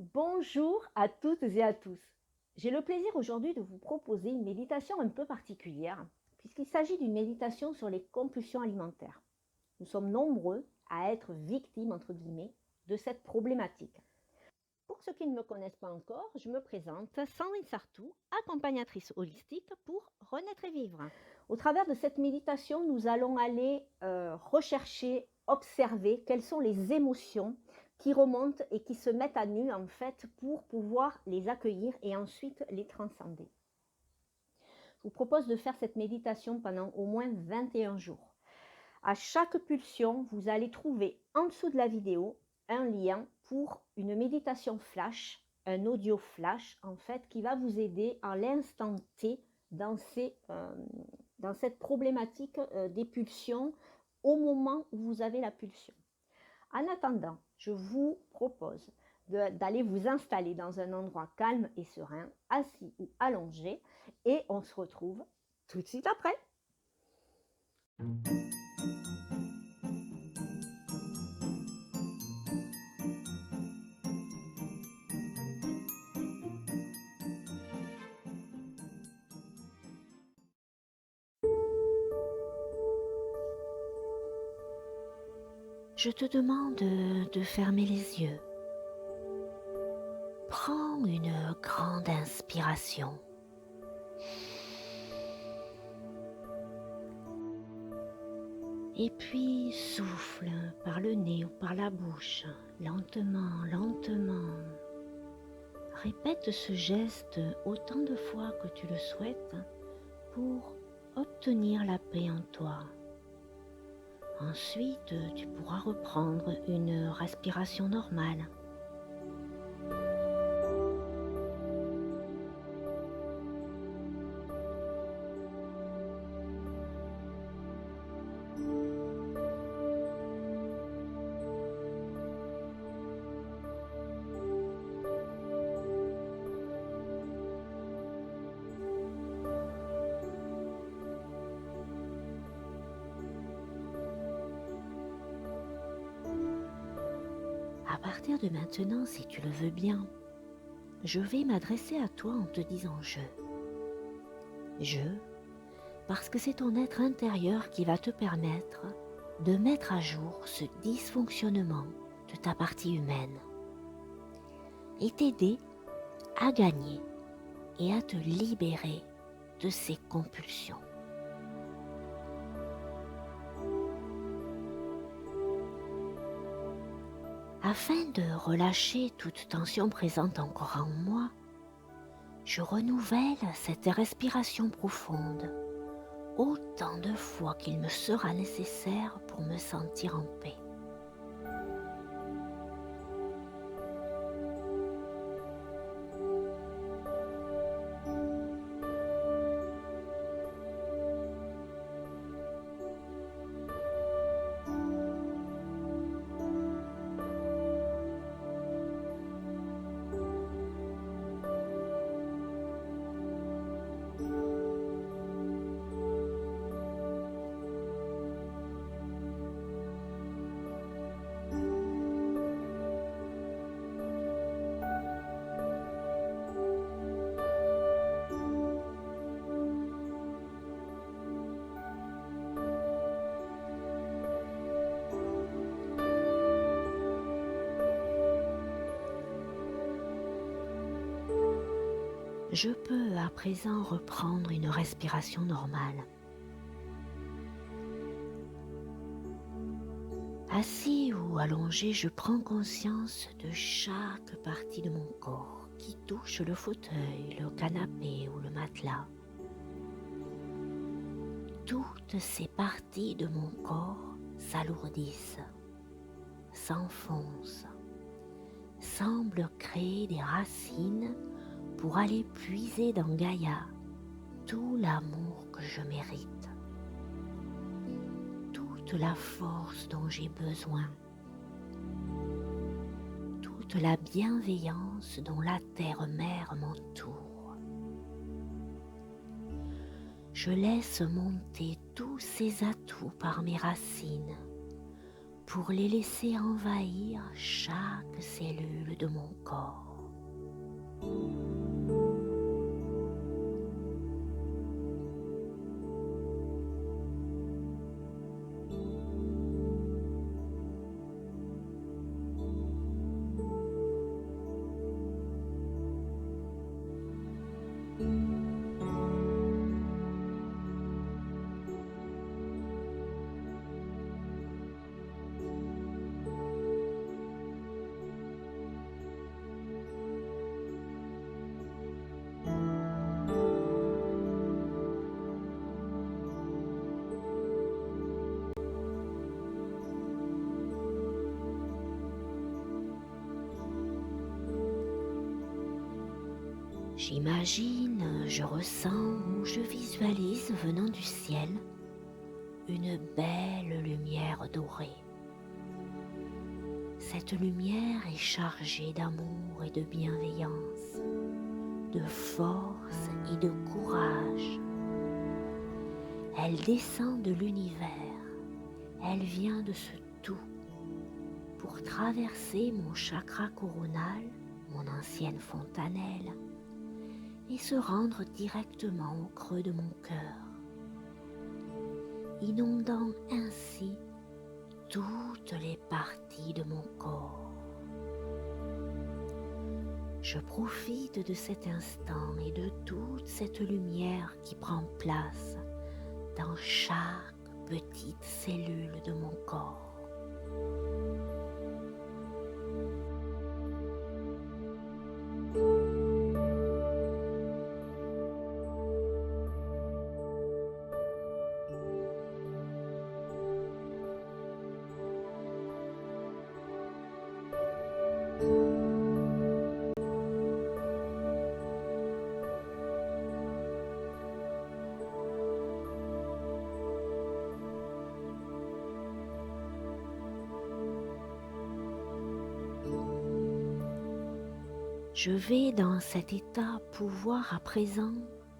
Bonjour à toutes et à tous. J'ai le plaisir aujourd'hui de vous proposer une méditation un peu particulière, puisqu'il s'agit d'une méditation sur les compulsions alimentaires. Nous sommes nombreux à être victimes, entre guillemets, de cette problématique. Pour ceux qui ne me connaissent pas encore, je me présente, Sandrine Sartou, accompagnatrice holistique pour Renaître et Vivre. Au travers de cette méditation, nous allons aller rechercher, observer quelles sont les émotions qui remontent et qui se mettent à nu en fait pour pouvoir les accueillir et ensuite les transcender. Je vous propose de faire cette méditation pendant au moins 21 jours. À chaque pulsion, vous allez trouver en dessous de la vidéo un lien pour une méditation flash, un audio flash en fait qui va vous aider à l'instant T dans cette problématique des pulsions au moment où vous avez la pulsion. En attendant, je vous propose d'aller vous installer dans un endroit calme et serein, assis ou allongé, et on se retrouve tout de suite après. Je te demande de fermer les yeux. Prends une grande inspiration. Et puis souffle par le nez ou par la bouche, lentement, lentement. Répète ce geste autant de fois que tu le souhaites pour obtenir la paix en toi. Ensuite, tu pourras reprendre une respiration normale. À partir de maintenant, si tu le veux bien, je vais m'adresser à toi en te disant « je ». Je, parce que c'est ton être intérieur qui va te permettre de mettre à jour ce dysfonctionnement de ta partie humaine et t'aider à gagner et à te libérer de ces compulsions. Afin de relâcher toute tension présente encore en moi, je renouvelle cette respiration profonde autant de fois qu'il me sera nécessaire pour me sentir en paix. Je peux à présent reprendre une respiration normale. Assis ou allongé, je prends conscience de chaque partie de mon corps qui touche le fauteuil, le canapé ou le matelas. Toutes ces parties de mon corps s'alourdissent, s'enfoncent, semblent créer des racines pour aller puiser dans Gaïa tout l'amour que je mérite, toute la force dont j'ai besoin, toute la bienveillance dont la terre-mère m'entoure. Je laisse monter tous ces atouts par mes racines pour les laisser envahir chaque cellule de mon corps. J'imagine, je ressens ou je visualise venant du ciel une belle lumière dorée. Cette lumière est chargée d'amour et de bienveillance, de force et de courage. Elle descend de l'univers, elle vient de ce tout pour traverser mon chakra coronal, mon ancienne fontanelle, et se rendre directement au creux de mon cœur, inondant ainsi toutes les parties de mon corps. Je profite de cet instant et de toute cette lumière qui prend place dans chaque petite cellule de mon corps. Je vais dans cet état pouvoir à présent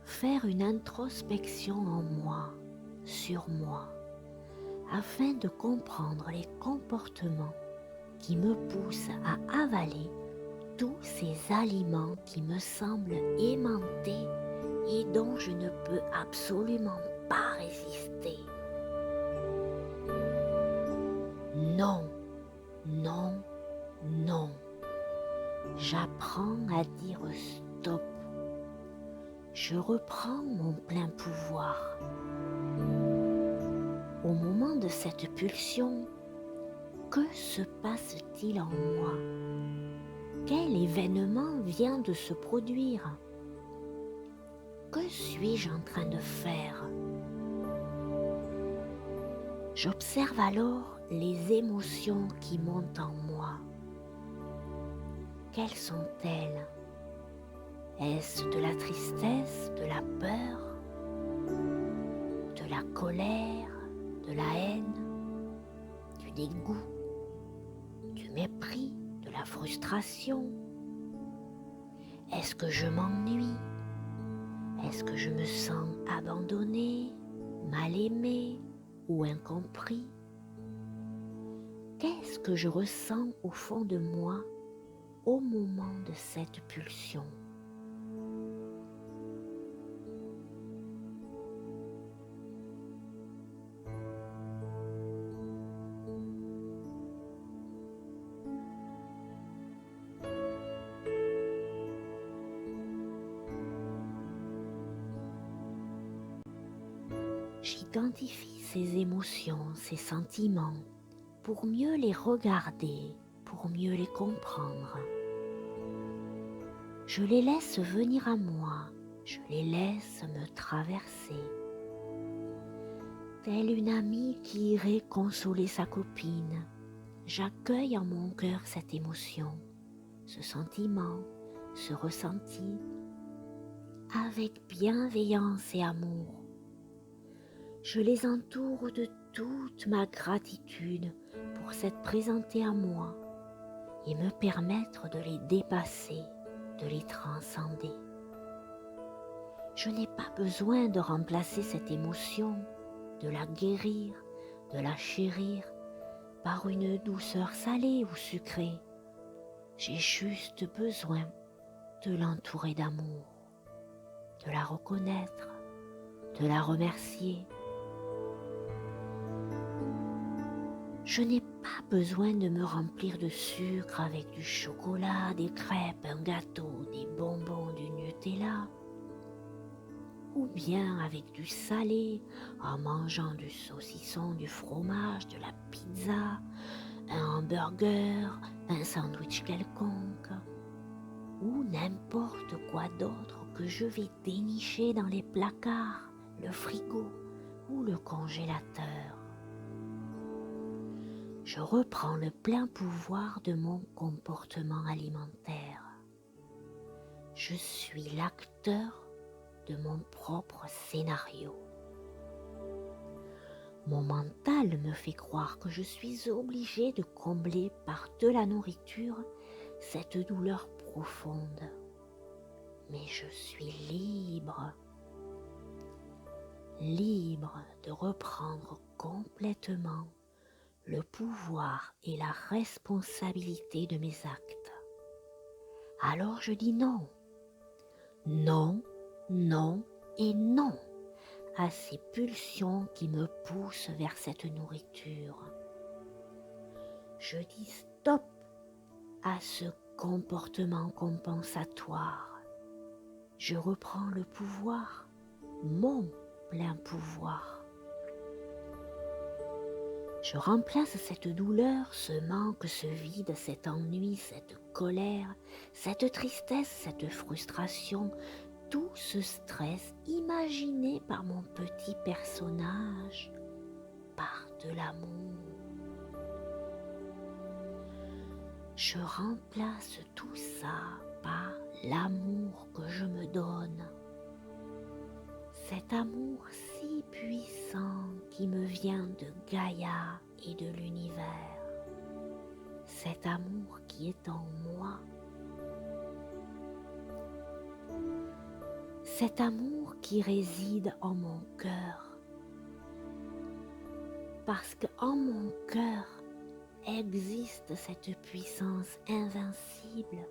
faire une introspection en moi, sur moi, afin de comprendre les comportements qui me poussent à avaler tous ces aliments qui me semblent aimantés et dont je ne peux absolument pas résister. Non, non, non. J'apprends à dire stop. Je reprends mon plein pouvoir. Au moment de cette pulsion, que se passe-t-il en moi? Quel événement vient de se produire? Que suis-je en train de faire? J'observe alors les émotions qui montent en moi. Quelles sont-elles? Est-ce de la tristesse, de la peur, de la colère, de la haine, du dégoût, du mépris, de la frustration? Est-ce que je m'ennuie? Est-ce que je me sens abandonné, mal aimé ou incompris? Qu'est-ce que je ressens au fond de moi au moment de cette pulsion? J'identifie ces émotions, ces sentiments, pour mieux les regarder, pour mieux les comprendre. Je les laisse venir à moi, je les laisse me traverser. Telle une amie qui irait consoler sa copine, j'accueille en mon cœur cette émotion, ce sentiment, ce ressenti, avec bienveillance et amour. Je les entoure de toute ma gratitude pour s'être présentés à moi et me permettre de les dépasser, de les transcender. Je n'ai pas besoin de remplacer cette émotion, de la guérir, de la chérir par une douceur salée ou sucrée. J'ai juste besoin de l'entourer d'amour, de la reconnaître, de la remercier. Je n'ai pas besoin de me remplir de sucre avec du chocolat, des crêpes, un gâteau, des bonbons, du Nutella, ou bien avec du salé en mangeant du saucisson, du fromage, de la pizza, un hamburger, un sandwich quelconque, ou n'importe quoi d'autre que je vais dénicher dans les placards, le frigo ou le congélateur. Je reprends le plein pouvoir de mon comportement alimentaire. Je suis l'acteur de mon propre scénario. Mon mental me fait croire que je suis obligée de combler par de la nourriture cette douleur profonde. Mais je suis libre de reprendre complètement le pouvoir et la responsabilité de mes actes. Alors je dis non, non, non et non à ces pulsions qui me poussent vers cette nourriture. Je dis stop à ce comportement compensatoire. Je reprends le pouvoir, mon plein pouvoir. Je remplace cette douleur, ce manque, ce vide, cet ennui, cette colère, cette tristesse, cette frustration, tout ce stress imaginé par mon petit personnage, par de l'amour. Je remplace tout ça par l'amour que je me donne. Cet amour si puissant qui me vient de Gaïa et de l'univers. Cet amour qui est en moi. Cet amour qui réside en mon cœur. Parce qu'en mon cœur existe cette puissance invincible,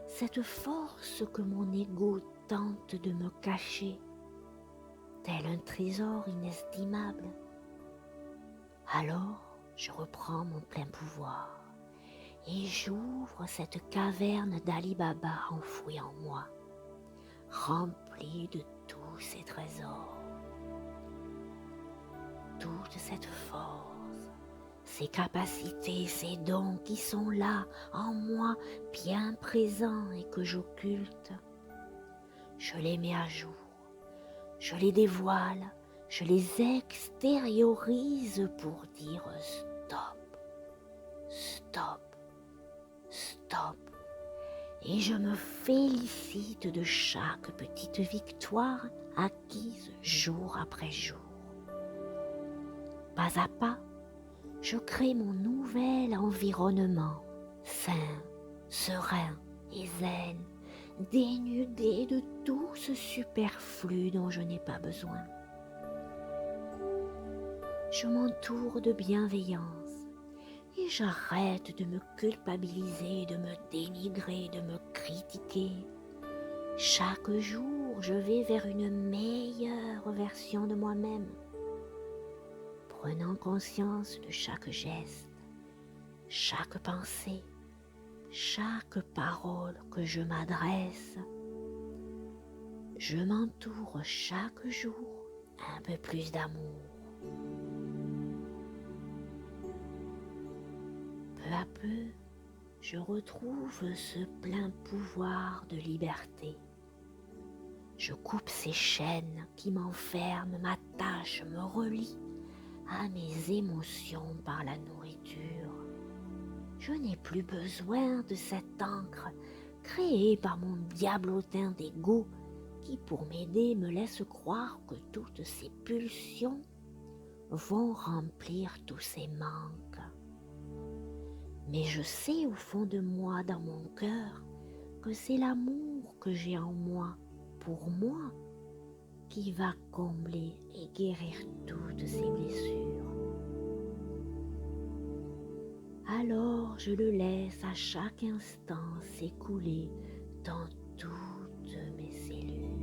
cette force que mon ego tente de me cacher, tel un trésor inestimable. Alors, je reprends mon plein pouvoir et j'ouvre cette caverne d'Ali Baba enfouie en moi, remplie de tous ces trésors, toute cette force, ces capacités, ces dons qui sont là en moi, bien présents et que j'occulte. Je les mets à jour. Je les dévoile, je les extériorise pour dire stop, stop, stop. Et je me félicite de chaque petite victoire acquise jour après jour. Pas à pas, je crée mon nouvel environnement, sain, serein et zen, dénudé de tout ce superflu dont je n'ai pas besoin. Je m'entoure de bienveillance et j'arrête de me culpabiliser, de me dénigrer, de me critiquer. Chaque jour, je vais vers une meilleure version de moi-même, prenant conscience de chaque geste, chaque pensée, chaque parole que je m'adresse. Je m'entoure chaque jour un peu plus d'amour. Peu à peu, je retrouve ce plein pouvoir de liberté. Je coupe ces chaînes qui m'enferment, m'attachent, me relient à mes émotions par la nourriture. Je n'ai plus besoin de cette encre créée par mon diablotin d'ego qui, pour m'aider, me laisse croire que toutes ces pulsions vont remplir tous ces manques. Mais je sais au fond de moi, dans mon cœur, que c'est l'amour que j'ai en moi, pour moi, qui va combler et guérir toutes ces blessures. Alors je le laisse à chaque instant s'écouler dans toutes mes cellules.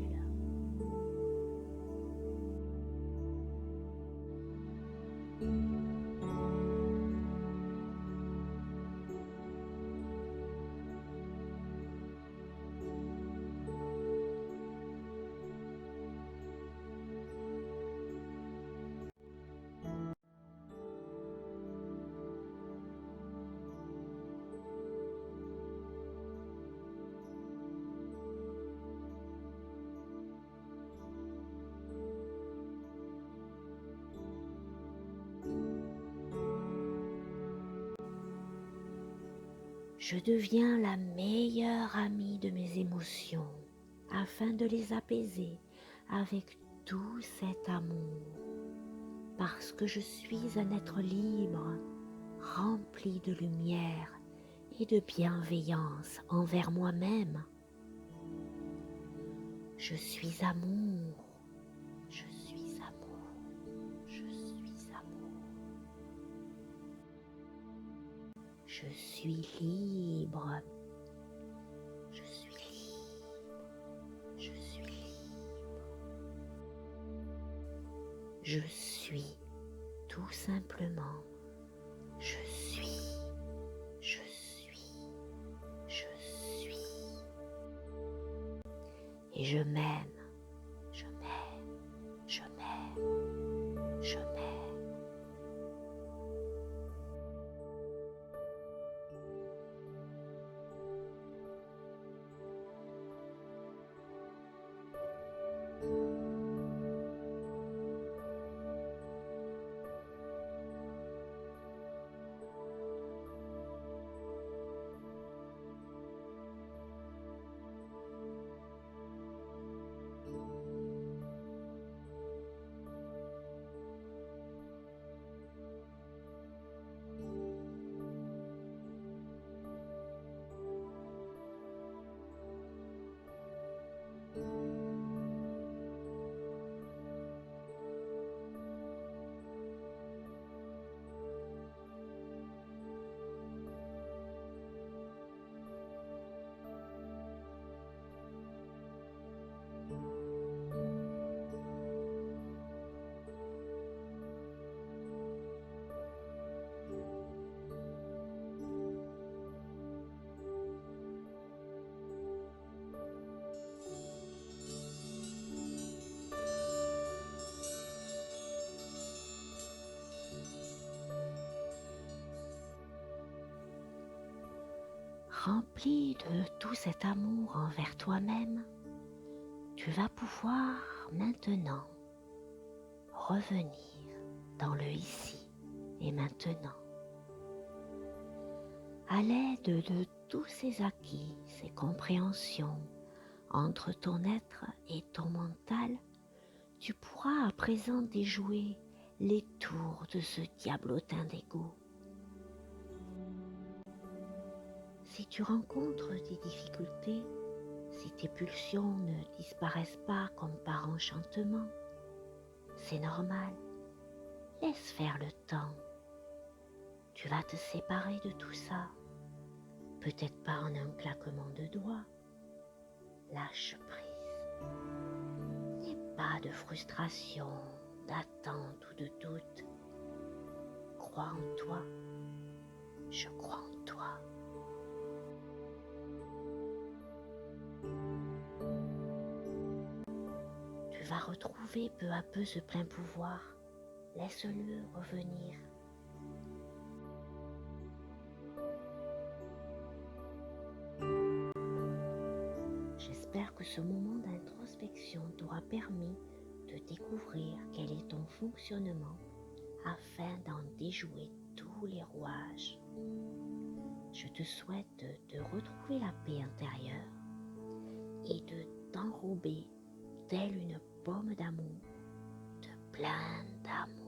Je deviens la meilleure amie de mes émotions afin de les apaiser avec tout cet amour. Parce que je suis un être libre, rempli de lumière et de bienveillance envers moi-même. Je suis amour, je suis amour, je suis amour. Je suis libre, je suis libre, je suis libre. Je suis tout simplement, je suis, je suis, je suis. Et je m'aime, je m'aime, je m'aime, je m'aime. Rempli de tout cet amour envers toi-même, tu vas pouvoir maintenant revenir dans le ici et maintenant. À l'aide de tous ces acquis, ces compréhensions entre ton être et ton mental, tu pourras à présent déjouer les tours de ce diablotin d'ego. Si tu rencontres des difficultés, si tes pulsions ne disparaissent pas comme par enchantement, c'est normal. Laisse faire le temps. Tu vas te séparer de tout ça. Peut-être pas en un claquement de doigts. Lâche prise. N'aie pas de frustration, d'attente ou de doute. Crois en toi. Je crois en toi. Tu vas retrouver peu à peu ce plein pouvoir. Laisse-le revenir. J'espère que ce moment d'introspection t'aura permis de découvrir quel est ton fonctionnement afin d'en déjouer tous les rouages. Je te souhaite de retrouver la paix intérieure et de t'enrober telle une pomme d'amour, de plein d'amour.